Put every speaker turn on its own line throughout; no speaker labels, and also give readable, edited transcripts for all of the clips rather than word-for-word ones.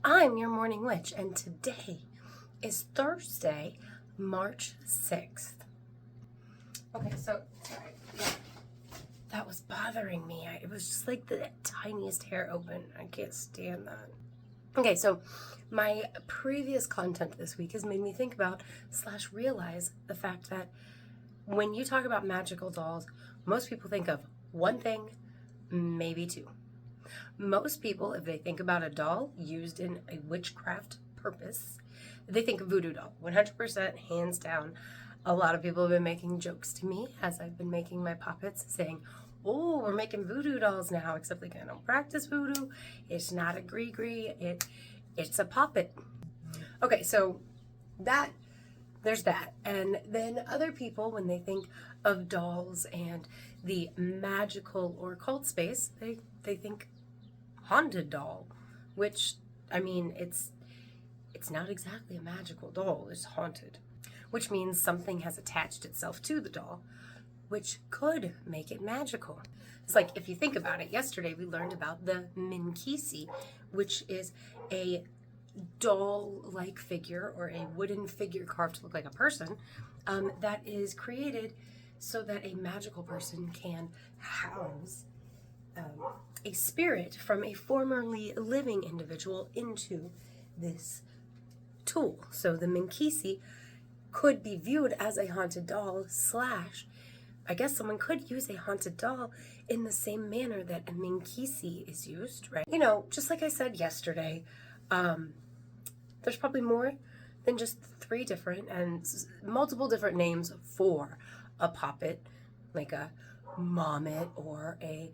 I'm your morning witch, and today is Thursday, March 6th. Okay, so sorry. That was bothering me. It was just like the tiniest hair open. I can't stand that. Okay, so my previous content this week has made me think about / realize the fact that when you talk about magical dolls, most people think of one thing, maybe two. Most people, if they think about a doll used in a witchcraft purpose, they think of voodoo doll. 100%, hands down. A lot of people have been making jokes to me as I've been making my puppets, saying, oh, we're making voodoo dolls now, except like I don't practice voodoo. It's not a gree-gree. It's a puppet. Okay, so there's that. And then other people, when they think of dolls and the magical or occult space, they think haunted doll, which, I mean, it's not exactly a magical doll. It's haunted, which means something has attached itself to the doll, which could make it magical. It's like, if you think about it, yesterday we learned about the Minkisi, which is a doll-like figure or a wooden figure carved to look like a person that is created so that a magical person can house a spirit from a formerly living individual into this tool. So the Minkisi could be viewed as a haunted doll / I guess someone could use a haunted doll in the same manner that a Minkisi is used, right? You know, just like I said yesterday, there's probably more than just 3 different and multiple different names for a puppet, like a Mommet or a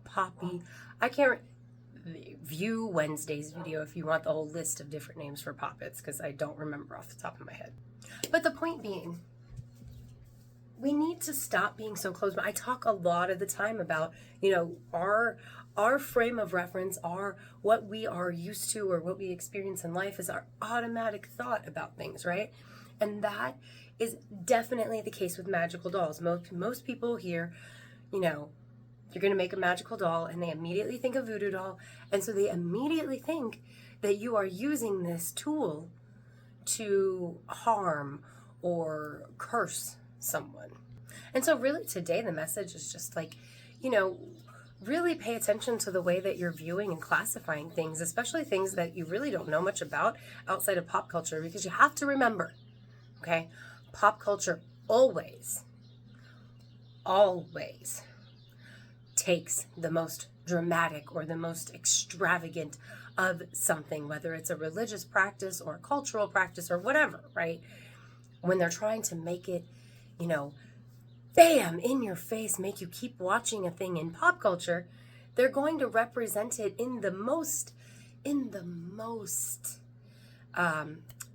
Poppy. I can't view Wednesday's video if you want the whole list of different names for puppets, because I don't remember off the top of my head. But the point being, we need to stop being so close. I talk a lot of the time about, you know, our frame of reference, what we are used to or what we experience in life is our automatic thought about things, right? And that is definitely the case with magical dolls. Most people here, you know, you're going to make a magical doll and they immediately think of voodoo doll, and so they immediately think that you are using this tool to harm or curse someone. And so really today the message is just like, you know, really pay attention to the way that you're viewing and classifying things, especially things that you really don't know much about outside of pop culture, because you have to remember, okay, pop culture always takes the most dramatic or the most extravagant of something, whether it's a religious practice or a cultural practice or whatever, right? When they're trying to make it, you know, bam, in your face, make you keep watching a thing in pop culture, they're going to represent it in the most,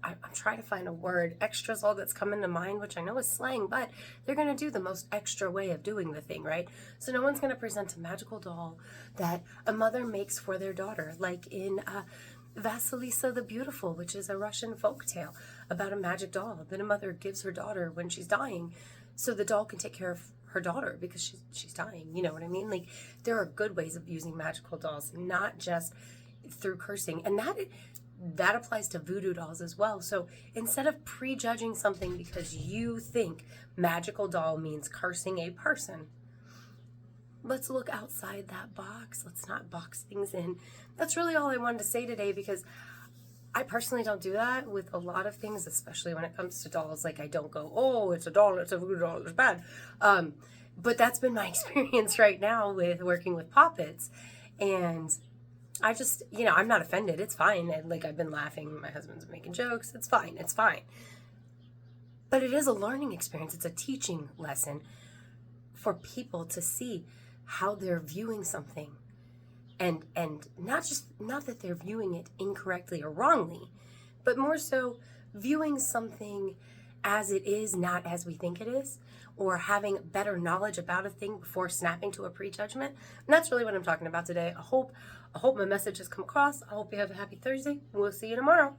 I'm trying to find a word. Extra is all that's coming to mind, which I know is slang, but they're going to do the most extra way of doing the thing, right? So no one's going to present a magical doll that a mother makes for their daughter, like in Vasilisa the Beautiful, which is a Russian folktale about a magic doll that a mother gives her daughter when she's dying, so the doll can take care of her daughter because she's dying. You know what I mean? Like, there are good ways of using magical dolls, not just through cursing. And that applies to voodoo dolls as well. So instead of prejudging something because you think magical doll means cursing a person, let's look outside that box. Let's not box things in. That's really all I wanted to say today, because I personally don't do that with a lot of things, especially when it comes to dolls. Like, I don't go, oh, it's a doll, it's a voodoo doll, it's bad. But that's been my experience right now with working with puppets. And I just, you know, I'm not offended. It's fine. And like, I've been laughing. My husband's making jokes. It's fine. It's fine. But it is a learning experience. It's a teaching lesson for people to see how they're viewing something. And not that they're viewing it incorrectly or wrongly, but more so viewing something as it is, not as we think it is, or having better knowledge about a thing before snapping to a prejudgment. And that's really what I'm talking about today. I hope my message has come across. I hope you have a happy Thursday. We'll see you tomorrow.